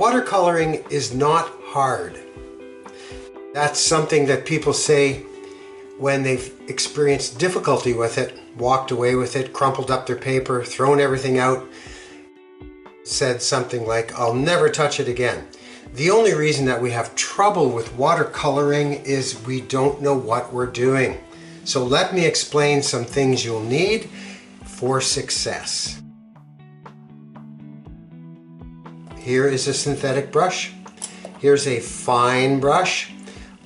Watercoloring is not hard. That's something that people say when they've experienced difficulty with it, walked away with it, crumpled up their paper, thrown everything out, said something like, "I'll never touch it again." The only reason that we have trouble with watercoloring is we don't know what we're doing. So let me explain some things you'll need for success. Here is a synthetic brush. Here's a fine brush.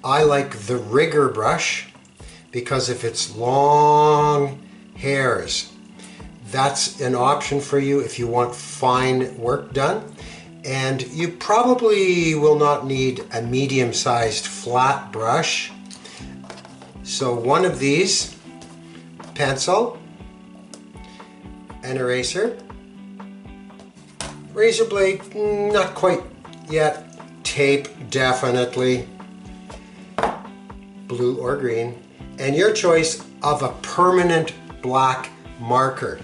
I like the rigger brush because of its long hairs. That's an option for you if you want fine work done. And you probably will not need a medium-sized flat brush. So one of these, pencil, an eraser, razor blade, not quite yet, tape definitely, blue or green, and your choice of a permanent black marker.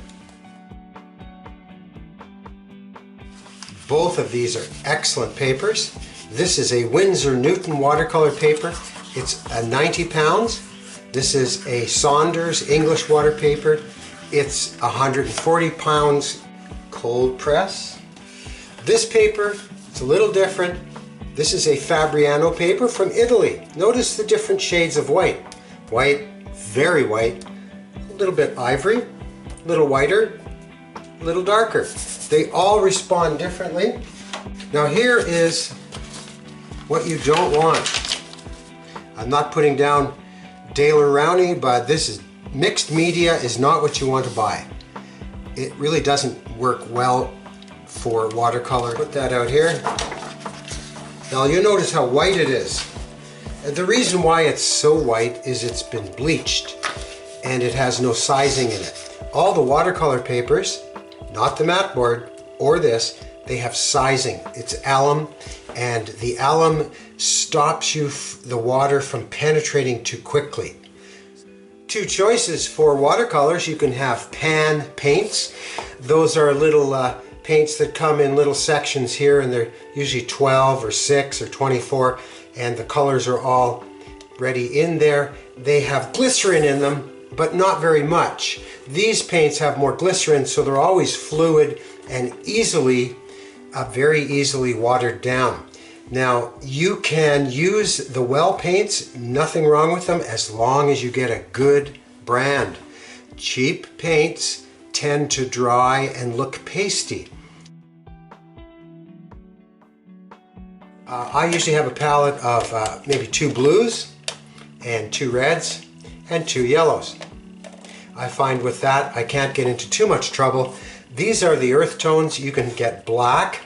Both of these are excellent papers. This is a Winsor Newton watercolor paper. It's 90 pounds. This is a Saunders English water paper. It's 140 pounds cold press. This paper, it's a little different. This is a Fabriano paper from Italy. Notice the different shades of white. White, very white, a little bit ivory, a little whiter, a little darker. They all respond differently. Now here is what you don't want. I'm not putting down Daler Rowney, but this is mixed media is not what you want to buy. It really doesn't work well for watercolor. Put that out here. Now you notice how white it is. And the reason why it's so white is it's been bleached and it has no sizing in it. All the watercolor papers, not the mat board or this, they have sizing. It's alum, and the alum stops the water from penetrating too quickly. Two choices for watercolors. You can have pan paints. Those are little paints that come in little sections here, and they're usually 12 or 6 or 24, and the colors are all ready in there. They have glycerin in them, but not very much. These paints have more glycerin, so they're always fluid and very easily watered down. Now you can use the well paints, nothing wrong with them, as long as you get a good brand. Cheap paints tend to dry and look pasty. I usually have a palette of maybe 2 blues and 2 reds and 2 yellows. I find with that I can't get into too much trouble. These are the earth tones. You can get black,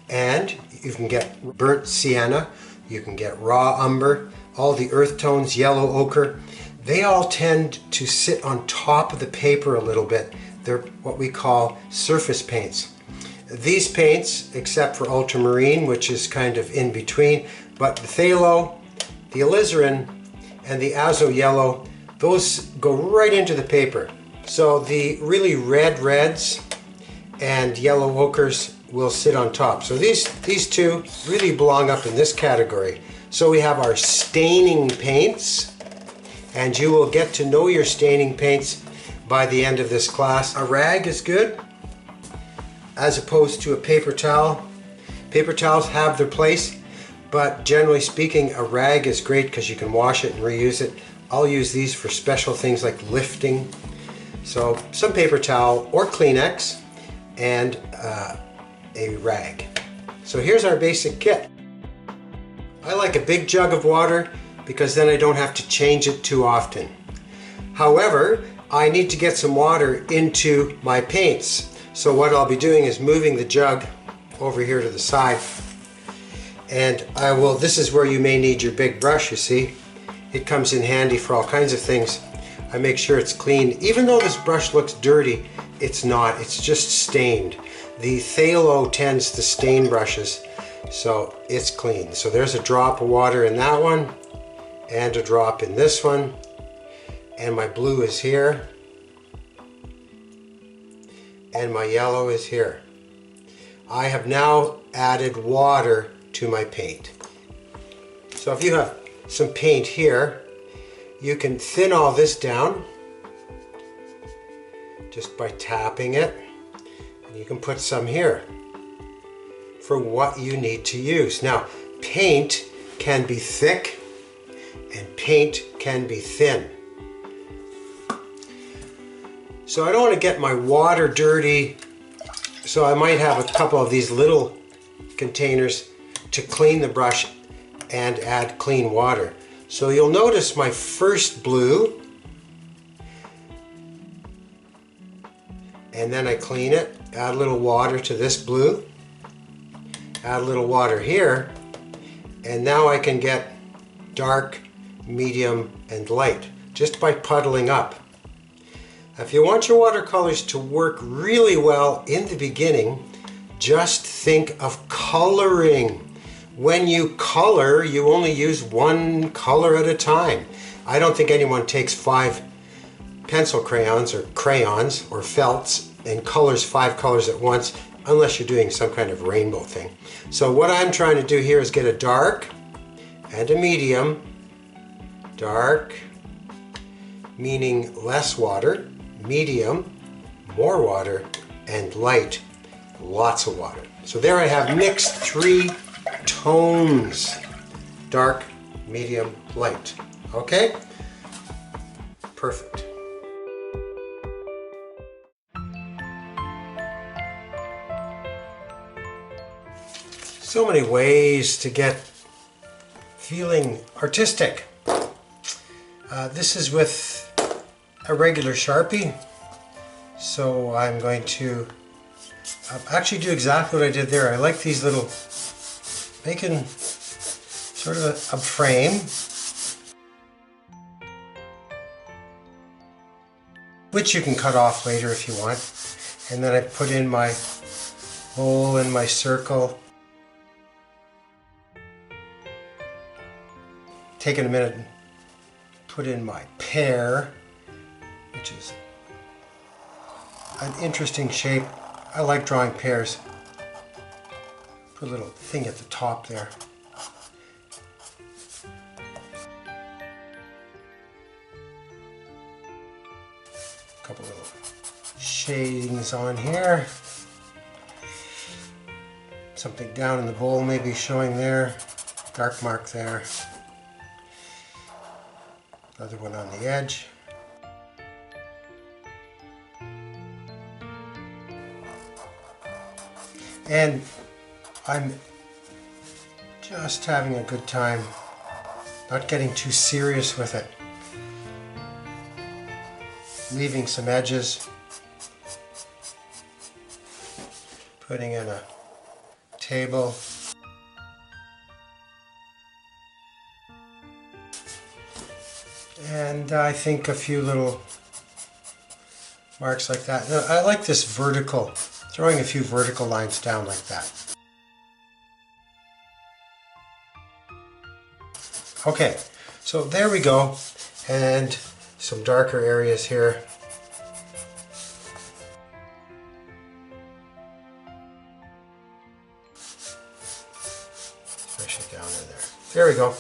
and you can get burnt sienna, you can get raw umber, all the earth tones, yellow ochre. They all tend to sit on top of the paper a little bit. They're what we call surface paints. These paints, except for ultramarine, which is kind of in between, but the phthalo, the alizarin, and the azo yellow, those go right into the paper. So the really red reds and yellow ochres will sit on top. So these two really belong up in this category. So we have our staining paints, and you will get to know your staining paints by the end of this class. A rag is good as opposed to a paper towel. Paper towels have their place, but generally speaking, a rag is great because you can wash it and reuse it. I'll use these for special things like lifting. So some paper towel or Kleenex and a rag. So here's our basic kit. I like a big jug of water because then I don't have to change it too often. However, I need to get some water into my paints. So what I'll be doing is moving the jug over here to the side, and this is where you may need your big brush, you see. It comes in handy for all kinds of things. I make sure it's clean. Even though this brush looks dirty, it's not, it's just stained. The phthalo tends to stain brushes, so it's clean. So there's a drop of water in that one, and a drop in this one, and my blue is here, and my yellow is here. I have now added water to my paint. So if you have some paint here, you can thin all this down just by tapping it. And you can put some here for what you need to use. Now, paint can be thick and paint can be thin. So I don't want to get my water dirty, so I might have a couple of these little containers to clean the brush and add clean water. So you'll notice my first blue, and then I clean it, add a little water to this blue, add a little water here, and now I can get dark, medium, and light just by puddling up. If you want your watercolors to work really well in the beginning, just think of coloring. When you color, you only use one color at a time. I don't think anyone takes 5 pencil crayons or felts and colors 5 colors at once unless you're doing some kind of rainbow thing. So what I'm trying to do here is get a dark and a medium. Dark, meaning less water, medium, more water, and light, lots of water. So there I have mixed 3 tones, dark, medium, light. Okay? Perfect. So many ways to get feeling artistic. This is with a regular Sharpie, so I'm going to actually do exactly what I did there. I like these little, making sort of a frame, which you can cut off later if you want. And then I put in my hole in my circle. Taking a minute and put in my pear, which is an interesting shape. I like drawing pears. Put a little thing at the top there. A couple little shadings on here. Something down in the bowl maybe showing there. Dark mark there. Another one on the edge. And I'm just having a good time, not getting too serious with it. Leaving some edges, putting in a table. And I think a few little marks like that. Now, I like this vertical, throwing a few vertical lines down like that. Okay, so there we go. And some darker areas here. Especially down in there. There we go.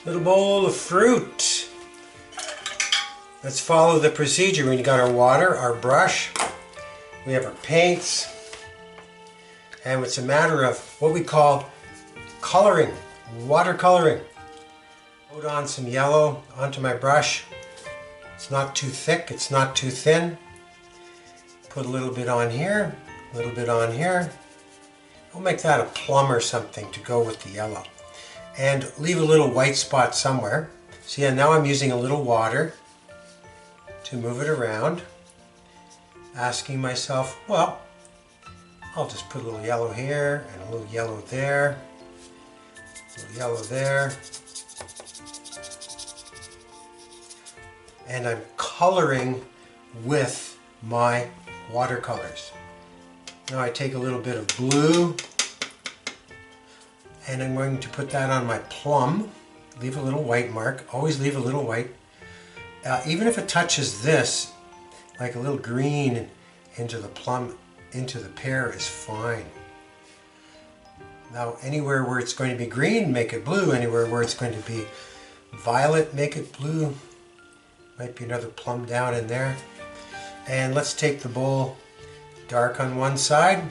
Little bowl of fruit. Let's follow the procedure. We got our water, our brush, we have our paints, and it's a matter of what we call coloring, watercoloring. Put on some yellow onto my brush. It's not too thick, it's not too thin. Put a little bit on here, a little bit on here. We'll make that a plum or something to go with the yellow. And leave a little white spot somewhere. So yeah, now I'm using a little water to move it around, asking myself, well, I'll just put a little yellow here and a little yellow there, a little yellow there. And I'm coloring with my watercolors. Now I take a little bit of blue and I'm going to put that on my plum, leave a little white mark. Always leave a little white. Even if it touches this, like a little green into the plum, into the pear is fine. Now anywhere where it's going to be green, make it blue. Anywhere where it's going to be violet, make it blue. Might be another plum down in there. And let's take the bowl dark on one side,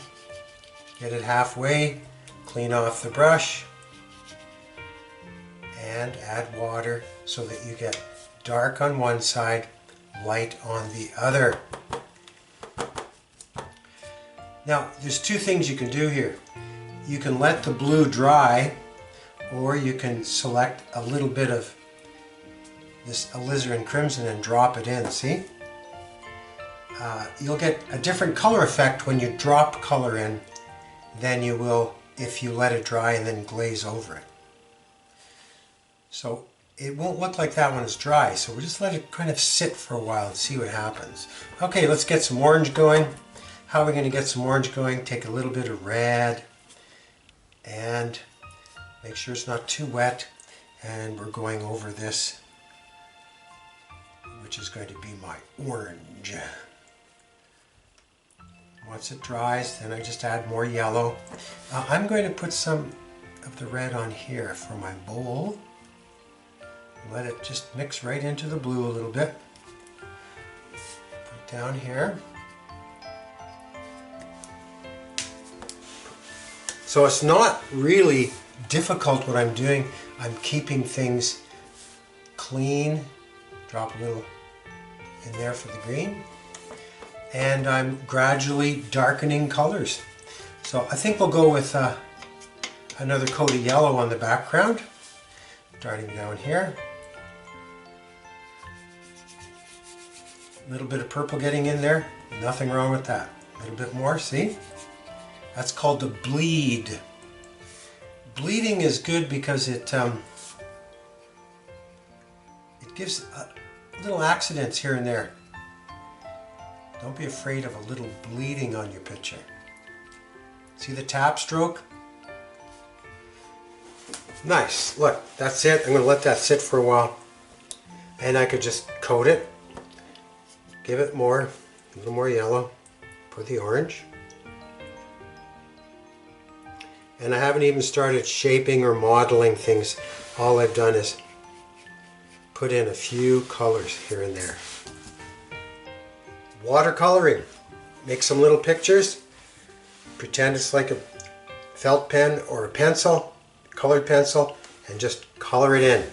get it halfway, clean off the brush, and add water so that you get dark on one side, light on the other. Now, there's two things you can do here. You can let the blue dry, or you can select a little bit of this alizarin crimson and drop it in, see? You'll get a different color effect when you drop color in than you will if you let it dry and then glaze over it. So it won't look like that when it's dry, so we'll just let it kind of sit for a while and see what happens. Okay, let's get some orange going. How are we going to get some orange going? Take a little bit of red and make sure it's not too wet, and we're going over this, which is going to be my orange. Once it dries, then I just add more yellow. I'm going to put some of the red on here for my bowl. Let it just mix right into the blue a little bit. Put it down here. So it's not really difficult what I'm doing. I'm keeping things clean. Drop a little in there for the green. And I'm gradually darkening colors. So I think we'll go with another coat of yellow on the background. Starting down here. A little bit of purple getting in there. Nothing wrong with that. A little bit more, see? That's called the bleed. Bleeding is good because it gives little accidents here and there. Don't be afraid of a little bleeding on your picture. See the tap stroke? Nice. Look, that's it. I'm going to let that sit for a while. And I could just coat it. Give it more, a little more yellow for the orange. And I haven't even started shaping or modeling things. All I've done is put in a few colors here and there. Watercoloring. Make some little pictures. Pretend it's like a felt pen or a pencil, colored pencil, and just color it in.